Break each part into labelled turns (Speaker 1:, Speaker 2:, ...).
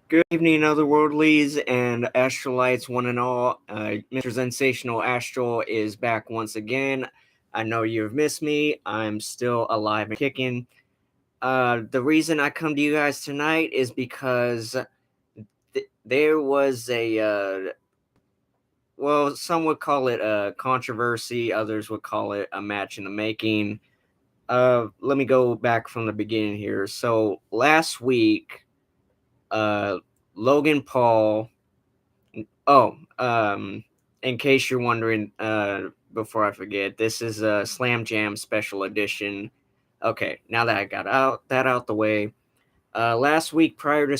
Speaker 1: Good evening, otherworldlies and astralites, one and all. Mr. Sensational Astral is back once again. I know you've missed me. I'm still alive and kicking. The reason I come to you guys tonight is because there was well, some would call it a controversy, others would call it a match in the making. Let me go back from the beginning here. So last week, uh, Logan Paul. Oh, in case you're wondering, before I forget, this is a Slam Jam special edition. Okay, now that I got out the way, last week prior to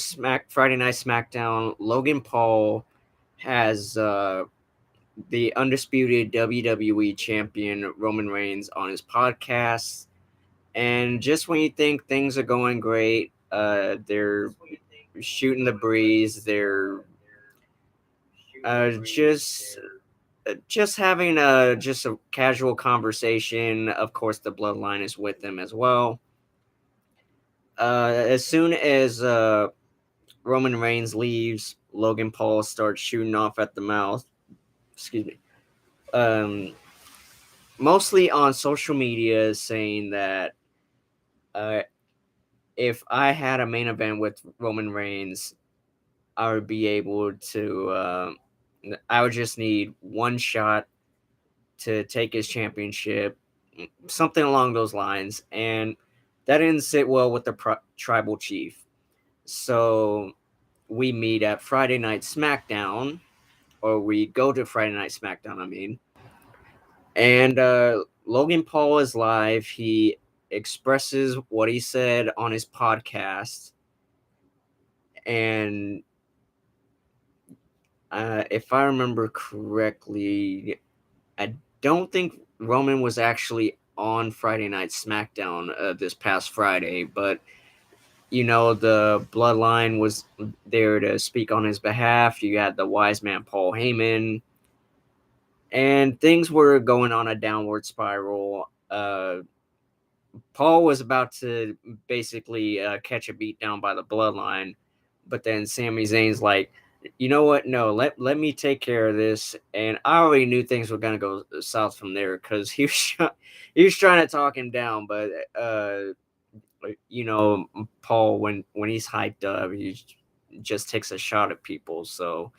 Speaker 1: Friday Night SmackDown, Logan Paul has the undisputed WWE champion Roman Reigns on his podcast, and just when you think things are going great, they're shooting the breeze. They're uh, just just having a casual conversation. Of course, the bloodline is with them as well. As soon as Roman Reigns leaves, Logan Paul starts shooting off at the mouth. Excuse me. Um, Mostly on social media, saying that uh, if I had a main event with Roman Reigns, I would be able to. I would just need one shot to take his championship, something along those lines, and that didn't sit well with the tribal chief. So we meet at Friday Night SmackDown, or we go to Friday Night SmackDown, I mean, and Logan Paul is live. He expresses what he said on his podcast, and if I remember correctly, I don't think Roman was actually on Friday Night SmackDown this past Friday, but the Bloodline was there to speak on his behalf. You had the wise man Paul Heyman, and things were going on a downward spiral. Paul was about to basically catch a beat down by the Bloodline, but then Sami Zayn's like, you know what? No, let me take care of this. And I already knew things were gonna go south from there because he was trying to talk him down, but Paul, when he's hyped up, he just takes a shot at people. So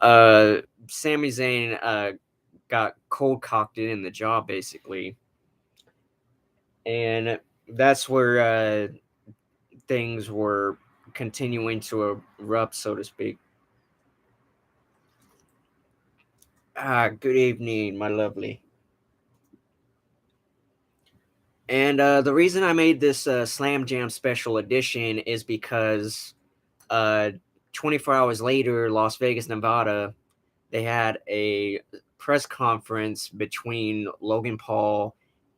Speaker 1: uh, Sami Zayn got cold cocked in the jaw basically, and that's where things were continuing to erupt, so to speak. Good evening, my lovely. And the reason I made this Slam Jam special edition is because uh, 24 hours later, Las Vegas, Nevada, they had a press conference between Logan Paul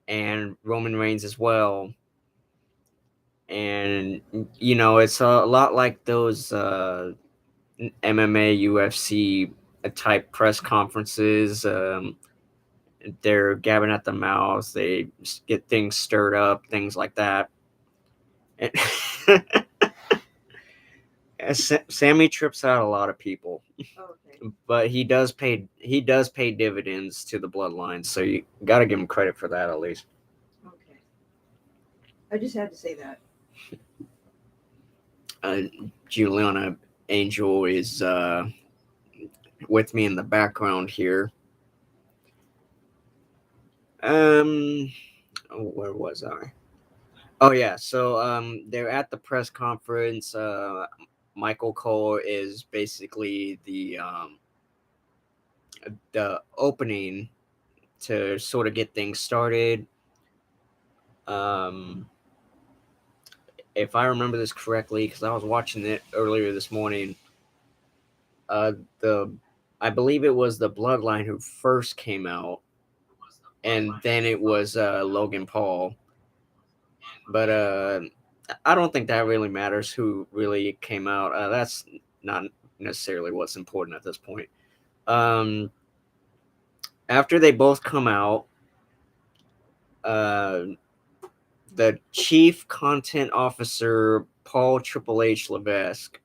Speaker 1: and Roman Reigns as well. And, it's a lot like those MMA, UFC type press conferences. They're gabbing at the mouth, they get things stirred up, things like that. And Sammy trips out a lot of people. Okay. But he does pay dividends to the bloodline, so you got to give him credit for that at least.
Speaker 2: Okay. I just had to say that.
Speaker 1: Juliana Angel is with me in the background here. Where was I? Oh yeah, so they're at the press conference. Michael Cole is basically the opening to sort of get things started. Um, if I remember this correctly, because I was watching it earlier this morning, the I believe it was the Bloodline who first came out, and then it was Logan Paul. But I don't think that really matters who really came out. That's not necessarily what's important at this point. Um, After they both come out, uh, the chief content officer, Paul Triple H Levesque,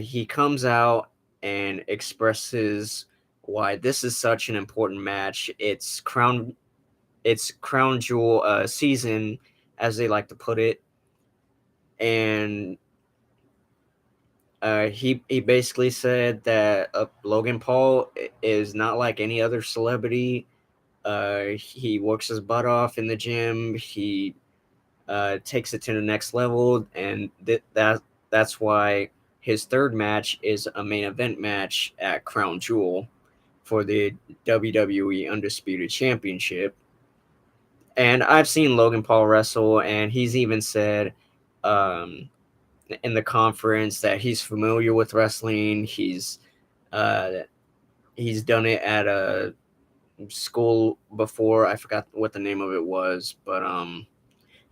Speaker 1: he comes out and expresses why this is such an important match. It's crown jewel season, as they like to put it, and he basically said that Logan Paul is not like any other celebrity. He works his butt off in the gym. He takes it to the next level, and that's why his third match is a main event match at Crown Jewel for the WWE Undisputed Championship. And I've seen Logan Paul wrestle, and he's even said um, in the conference that he's familiar with wrestling. Uh, he's done it at a school before. I forgot what the name of it was, but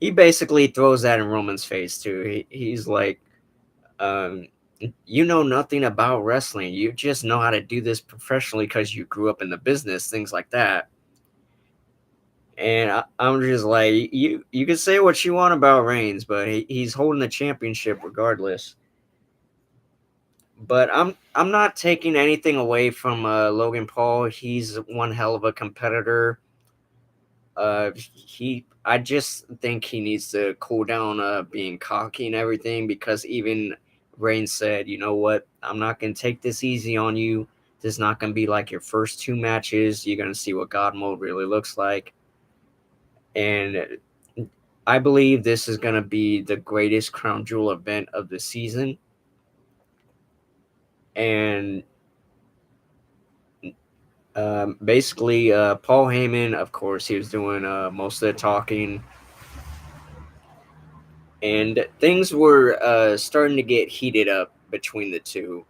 Speaker 1: he basically throws that in Roman's face too. He's like, um, you know nothing about wrestling. You just know how to do this professionally because you grew up in the business, things like that. And I'm just like, you can say what you want about Reigns, but he's holding the championship regardless. But I'm not taking anything away from Logan Paul. He's one hell of a competitor. I just think he needs to cool down, being cocky and everything, because even Reigns said, you know what, I'm not gonna take this easy on you. This is not gonna be like your first two matches. You're gonna see what God mode really looks like, and I believe this is gonna be the greatest crown jewel event of the season. And basically, Paul Heyman, of course, he was doing most of the talking, and things were starting to get heated up between the two.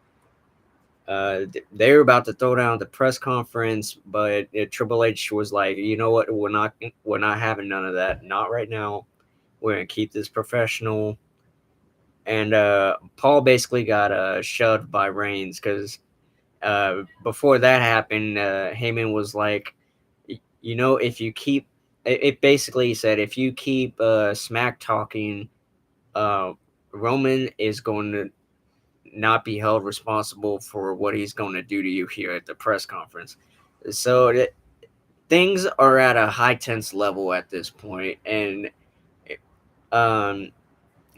Speaker 1: They were about to throw down at the press conference, but Triple H was like, "You know what? We're not having none of that. Not right now. We're gonna keep this professional." And Paul basically got shoved by Reigns because before that happened, Heyman was like, "You know, if you keep," it basically said, "If you keep smack talking, uh, Roman is going to not be held responsible for what he's going to do to you here at the press conference." So things are at a high tense level at this point. And um,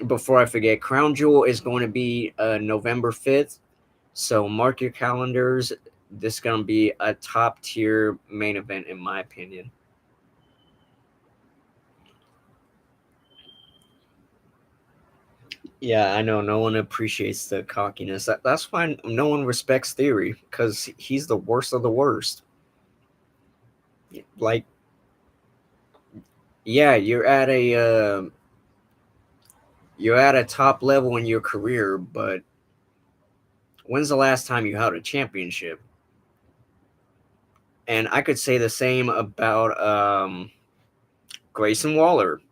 Speaker 1: before I forget, Crown Jewel is going to be November 5th. So mark your calendars. This is going to be a top tier main event, in my opinion. Yeah, I know no one appreciates the cockiness. That's why no one respects Theory, because he's the worst of the worst. Like, yeah, you're at a top level in your career, but when's the last time you held a championship? And I could say the same about Grayson Waller.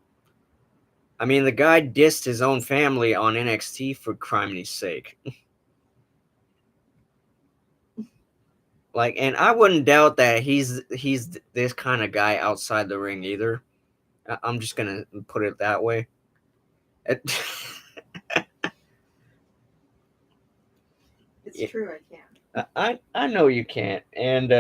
Speaker 1: I mean, the guy dissed his own family on NXT for crimey's sake. Like, and I wouldn't doubt that he's this kind of guy outside the ring either. I'm just gonna put it that way.
Speaker 2: It's true, I can.
Speaker 1: I know you can't, and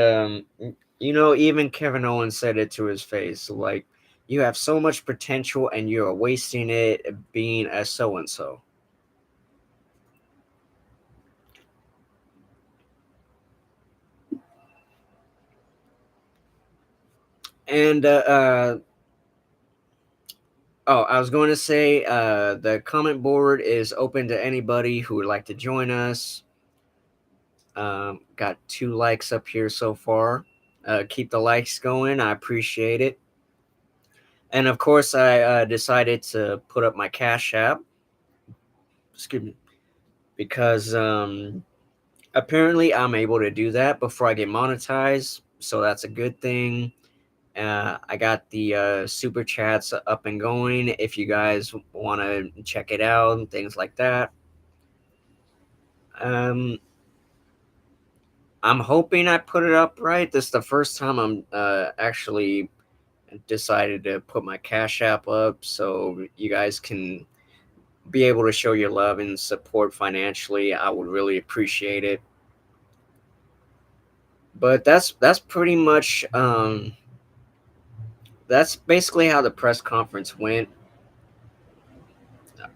Speaker 1: even Kevin Owens said it to his face, like, you have so much potential and you're wasting it being a so and so. And oh, I was going to say, the comment board is open to anybody who would like to join us. Got 2 likes up here so far. Keep the likes going. I appreciate it. And of course, I decided to put up my Cash App. Excuse me, because apparently I'm able to do that before I get monetized, so that's a good thing. I got the super chats up and going if you guys want to check it out and things like that. Um, I'm hoping I put it up right. This is the first time I'm actually decided to put my Cash App up so you guys can be able to show your love and support financially, I would really appreciate it. But that's pretty much that's basically how the press conference went.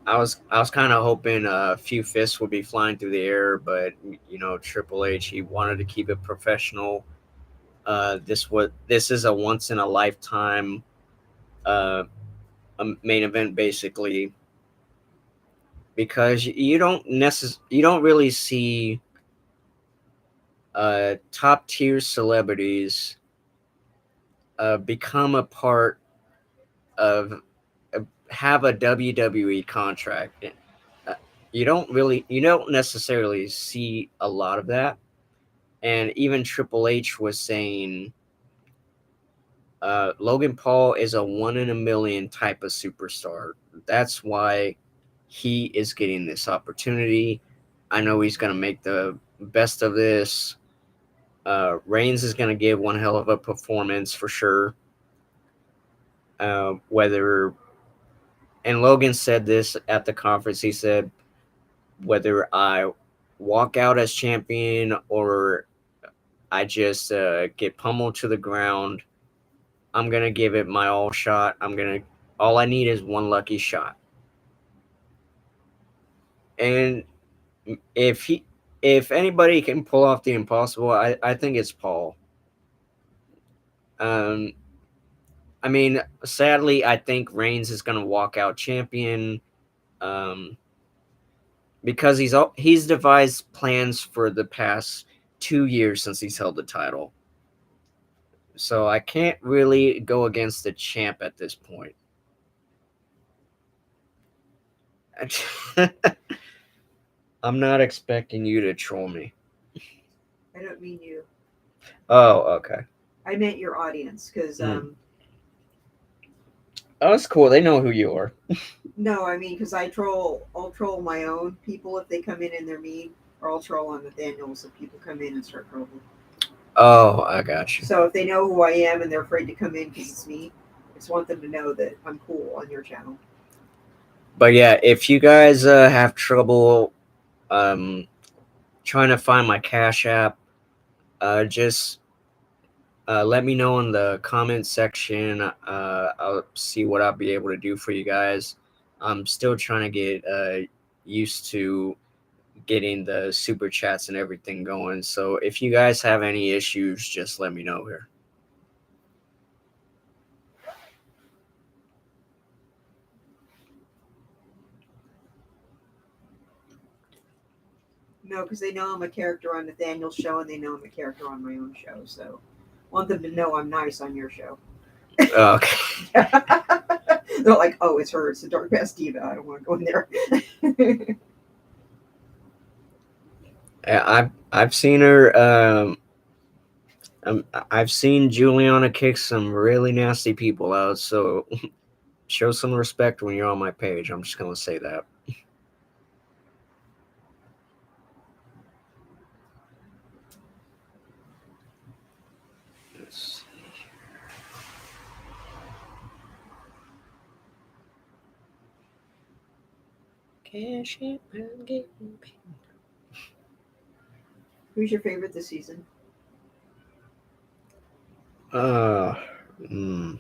Speaker 1: I was kind of hoping a few fists would be flying through the air, but Triple H, he wanted to keep it professional. This is a once in a lifetime uh, a main event basically, because you don't really see top tier celebrities become a part of have a WWE contract. Uh, you don't necessarily see a lot of that. And even Triple H was saying Logan Paul is a one in a million type of superstar. That's why he is getting this opportunity. I know he's going to make the best of this. Reigns is going to give one hell of a performance for sure. Whether and Logan said this at the conference. He said, whether I walk out as champion or I just get pummeled to the ground, I'm gonna give it my all shot. All I need is one lucky shot. And if he, if anybody can pull off the impossible, I think it's Paul. Um, I mean, sadly, I think Reigns is gonna walk out champion. Um, because he's devised plans for the past 2 years since he's held the title. So I can't really go against the champ at this point. I'm not expecting you to troll me.
Speaker 2: I don't mean you.
Speaker 1: Oh, okay.
Speaker 2: I meant your audience because
Speaker 1: Oh, that's cool. They know who you are.
Speaker 2: no, I mean because I'll troll my own people if they come in and they're mean, or I'll troll on Nathaniel's if people come in and start trolling.
Speaker 1: Oh, I got you.
Speaker 2: So if they know who I am and they're afraid to come in because it's me, I just want them to know that I'm cool on your channel.
Speaker 1: But yeah, if you guys have trouble um, trying to find my Cash App, just let me know in the comment section. I'll see what I'll be able to do for you guys. I'm still trying to get used to getting the super chats and everything going. So if you guys have any issues, just let me know here.
Speaker 2: No, because they know I'm a character on Nathaniel's show and they know I'm a character on my own show. So I want them to know I'm nice on your show.
Speaker 1: Okay.
Speaker 2: They're like, oh, it's her. It's the Dark Past Diva. I don't want to go in there.
Speaker 1: I've seen her. I've seen Juliana kick some really nasty people out. So show some respect when you're on my page. I'm just gonna say that.
Speaker 2: Who's your favorite this season?
Speaker 1: Uh, mm,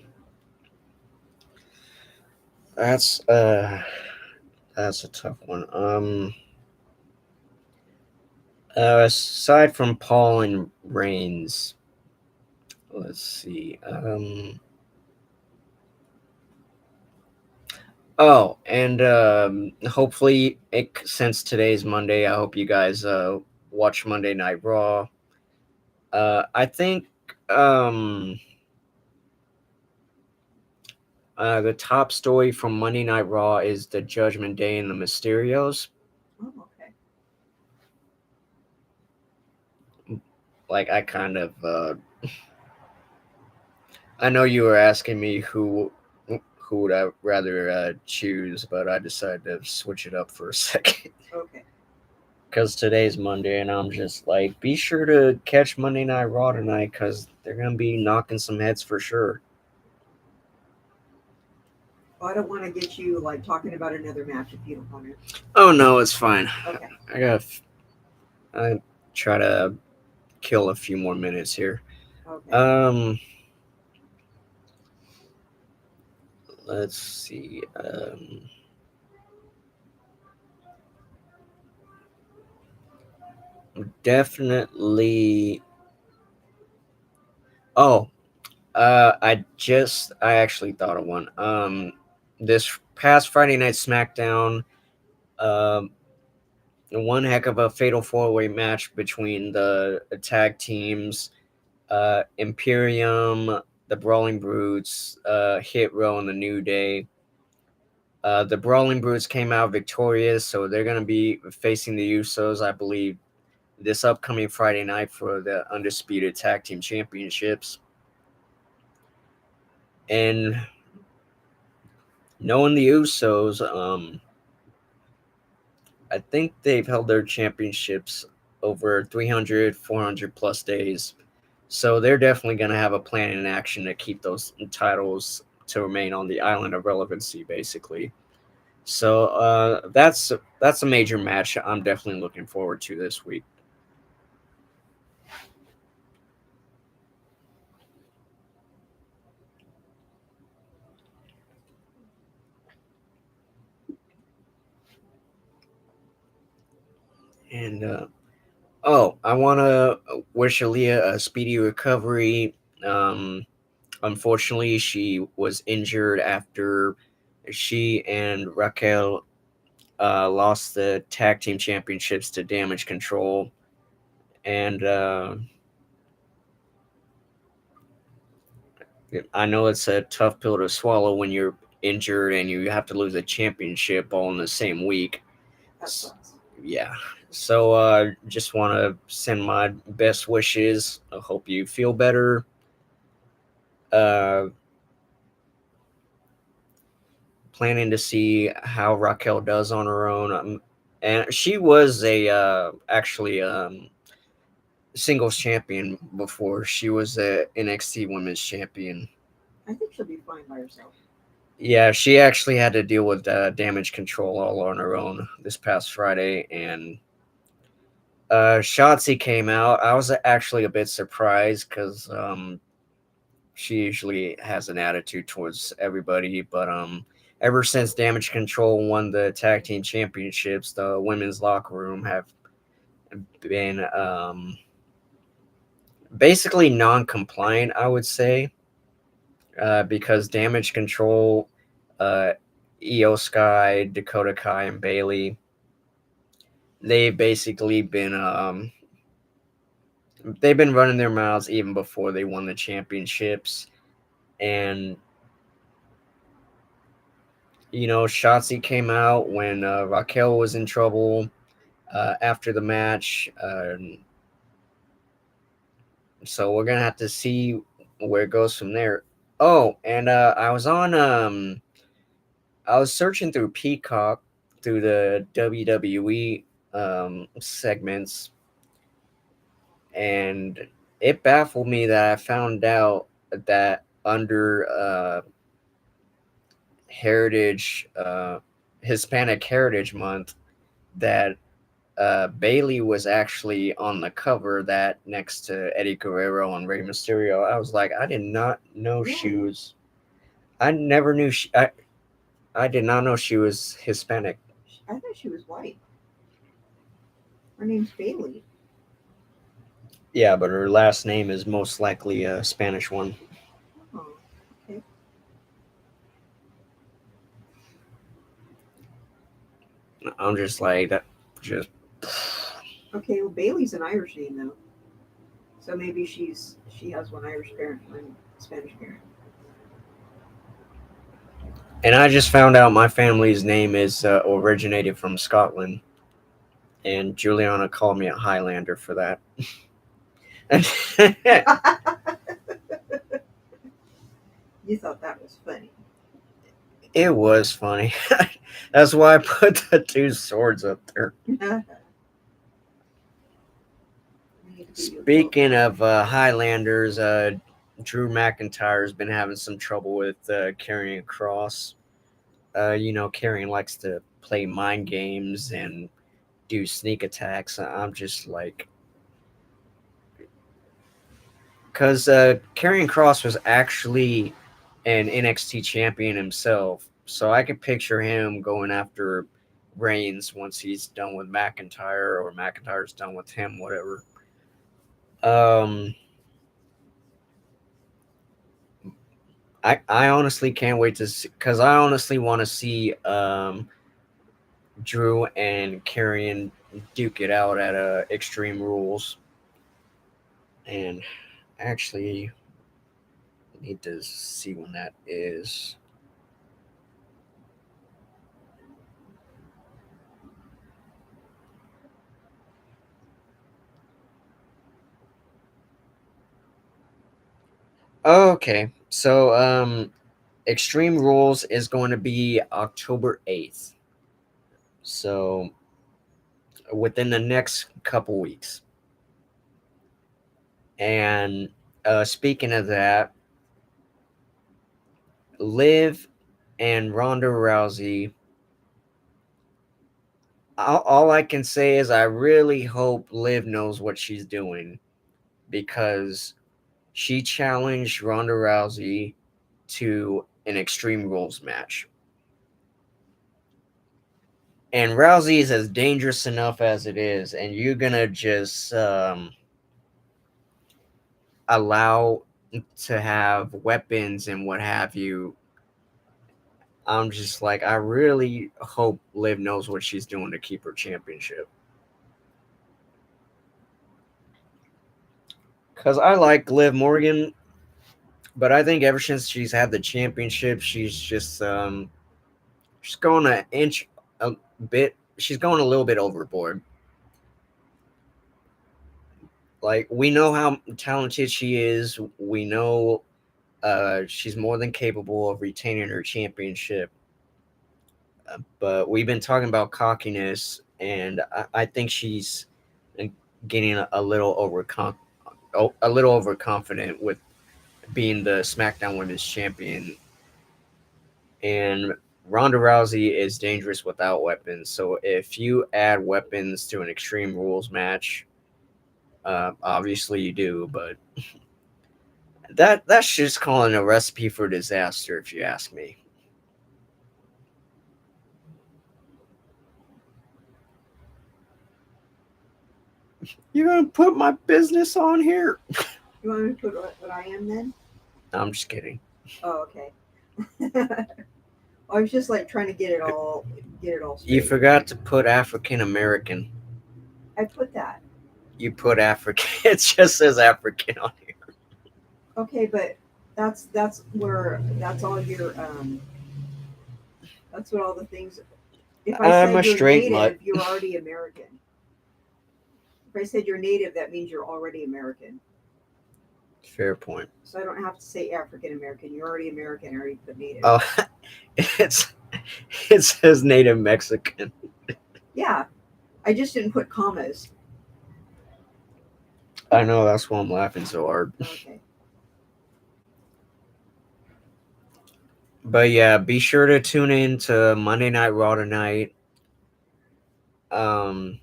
Speaker 1: that's uh, that's a tough one. Aside from Paul and Reigns, let's see. Oh, and hopefully, since today's Monday, I hope you guys watch Monday Night Raw. I think um, the top story from Monday Night Raw is the Judgment Day and the Mysterios.
Speaker 2: Oh, okay.
Speaker 1: Like I kind of, I know you were asking me who would I rather choose, but I decided to switch it up for a second.
Speaker 2: Okay.
Speaker 1: Because today's Monday, and I'm just like, be sure to catch Monday Night Raw tonight, because they're gonna be knocking some heads for sure.
Speaker 2: Well, I don't want to get you like talking about another match if you don't want to.
Speaker 1: Oh no, it's fine.
Speaker 2: Okay.
Speaker 1: I got. I try to kill a few more minutes here.
Speaker 2: Okay.
Speaker 1: Um, let's see. Definitely. Oh, I actually thought of one. This past Friday night SmackDown, um, one heck of a fatal four-way match between the tag teams, Imperium, the Brawling Brutes, Hit Row, and the New Day. The Brawling Brutes came out victorious, so they're gonna be facing the Usos, I believe, this upcoming Friday night for the undisputed tag team championships. And knowing the Usos, I think they've held their championships over 300, 400 plus days. So they're definitely going to have a plan in action to keep those titles to remain on the island of relevancy, basically. So that's a major match I'm definitely looking forward to this week. And oh, I want to wish Aaliyah a speedy recovery. Um, Unfortunately, she was injured after she and Raquel lost the tag team championships to Damage Control, and I know it's a tough pill to swallow when you're injured and you have to lose a championship all in the same week.
Speaker 2: That sucks.
Speaker 1: Yeah. So just want to send my best wishes. I hope you feel better. Uh, Planning to see how Raquel does on her own. And she was a actually singles champion before. She was a NXT Women's Champion.
Speaker 2: I think she'll be fine by herself.
Speaker 1: Yeah, she actually had to deal with Damage Control all on her own this past Friday, and Shotzi came out. I was actually a bit surprised because she usually has an attitude towards everybody, but ever since Damage Control won the tag team championships, the women's locker room have been basically non-compliant, I would say, because Damage Control, uh, Io Sky, Dakota Kai, and Bailey, they've basically been running their mouths even before they won the championships, and Shotzi came out when Raquel was in trouble after the match. So we're gonna have to see where it goes from there. Oh, and I was searching through Peacock through the WWE segments, and it baffled me that I found out that under Heritage Hispanic Heritage Month that Bailey was actually on the cover that next to Eddie Guerrero and Rey Mysterio. I was like, I did not know she
Speaker 2: Really?
Speaker 1: was. I never knew she. I did not know she was Hispanic.
Speaker 2: I thought she was white. Her name's Bailey.
Speaker 1: Yeah, but her last name is most likely a Spanish one.
Speaker 2: Oh, okay.
Speaker 1: I'm just like that. Just
Speaker 2: Okay, well Bailey's an Irish name though. So maybe she has one Irish parent, one Spanish parent.
Speaker 1: and I just found out my family's name is originated from Scotland, and Juliana called me a Highlander for that.
Speaker 2: You thought that was funny.
Speaker 1: It was funny. That's why I put the two swords up there. Speaking of Highlanders, Drew McIntyre has been having some trouble with carrying a cross. Karrion likes to play mind games and do sneak attacks. I'm just like, because Karrion Cross was actually an NXT champion himself, so I could picture him going after Reigns once he's done with McIntyre or McIntyre's done with him, whatever. Um, I honestly can't wait to see, because I honestly want to see Drew and Karrion duke it out at Extreme Rules, and actually need to see when that is. Okay, so Extreme Rules is going to be October 8th. So within the next couple weeks. And speaking of that, Liv and Ronda Rousey. All I can say is I really hope Liv knows what she's doing, because she challenged Ronda Rousey to an Extreme Rules match. And Rousey is as dangerous enough as it is, and you're gonna just allow to have weapons and what have you. I'm just like, I really hope Liv knows what she's doing to keep her championship. Because I like Liv Morgan, but I think ever since she's had the championship, she's going an inch a bit. She's going a little bit overboard. Like, we know how talented she is. We know she's more than capable of retaining her championship. But we've been talking about cockiness, and I think she's getting a little overconfident with being the SmackDown Women's Champion. And Ronda Rousey is dangerous without weapons. So if you add weapons to an Extreme Rules match, obviously you do, but that's just calling a recipe for disaster, if you ask me. You're gonna put my business on here?
Speaker 2: You want me to put what I am then?
Speaker 1: I'm just kidding.
Speaker 2: Oh, okay. I was just like trying to get it all straight.
Speaker 1: You forgot to put African American.
Speaker 2: I put that.
Speaker 1: You put African. It just says African on here.
Speaker 2: Okay, but that's where that's all your that's what all the things. If I
Speaker 1: I'm
Speaker 2: said
Speaker 1: a
Speaker 2: you're
Speaker 1: straight
Speaker 2: native,
Speaker 1: mutt.
Speaker 2: you're already American. If I said you're native, that means you're already American.
Speaker 1: Fair point.
Speaker 2: So I don't have to say African American. You're already American. I already put native.
Speaker 1: Oh, it's it says Native Mexican.
Speaker 2: Yeah, I just didn't put commas.
Speaker 1: I know, that's why I'm laughing so hard.
Speaker 2: Okay.
Speaker 1: But yeah, be sure to tune in to Monday Night Raw tonight. Um,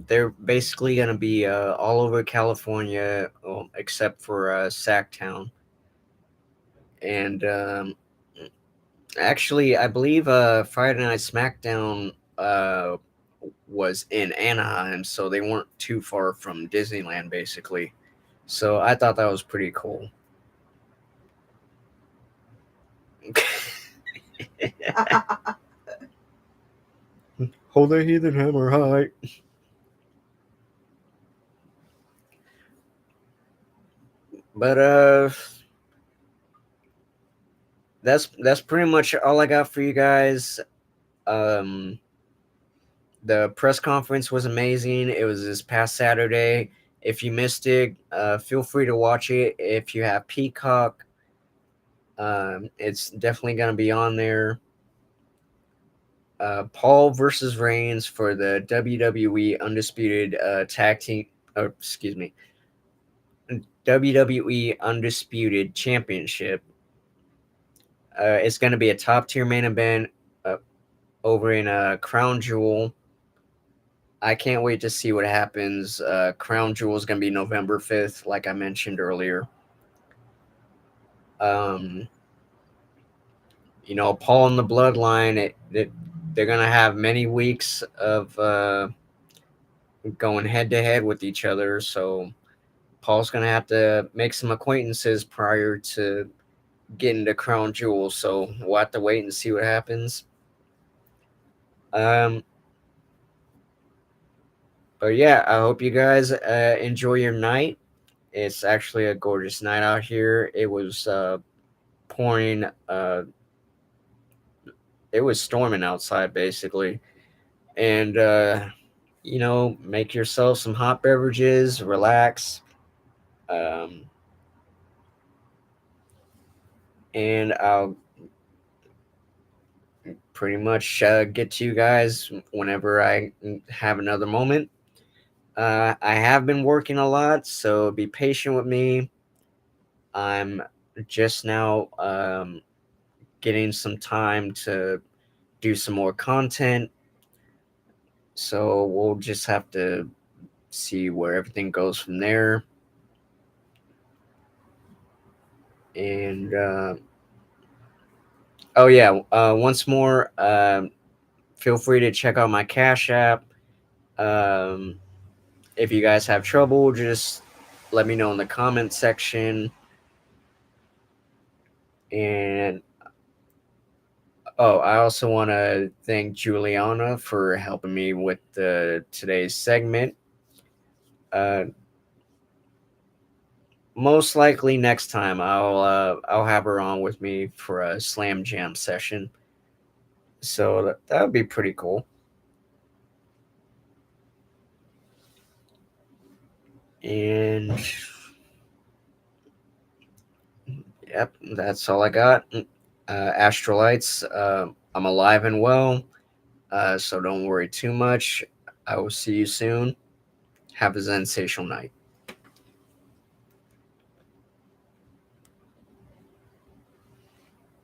Speaker 1: they're basically gonna be all over California, except for Sacktown. And actually, I believe Friday Night SmackDown was in Anaheim, so they weren't too far from Disneyland, basically. So I thought that was pretty cool. Hold the heathen hammer high. But that's pretty much all I got for you guys. Um, the press conference was amazing. It was this past Saturday. If you missed it, feel free to watch it. If you have Peacock, it's definitely gonna be on there. Paul versus Reigns for the WWE Undisputed Tag Team. Excuse me, WWE Undisputed Championship. It's going to be a top tier main event. over in Crown Jewel. I can't wait to see what happens. Crown Jewel is going to be November 5th, like I mentioned earlier. Um, Paul and the Bloodline, they're going to have many weeks of going head to head with each other. So Paul's going to have to make some acquaintances prior to getting to Crown Jewel. So we'll have to wait and see what happens. Um, but yeah, I hope you guys enjoy your night. It's actually a gorgeous night out here. It was pouring. It was storming outside basically, and make yourself some hot beverages, relax, um, and I'll pretty much get to you guys whenever I have another moment. I have been working a lot, so be patient with me. I'm just now getting some time to do some more content, so we'll just have to see where everything goes from there. And oh yeah, once more, feel free to check out my Cash App. Um, if you guys have trouble, just let me know in the comment section. And oh, I also want to thank Juliana for helping me with today's segment. Uh, Most likely next time I'll have her on with me for a slam jam session. So that would be pretty cool. And yep, that's all I got. Astralites, I'm alive and well, so don't worry too much. I will see you soon. Have a sensational night.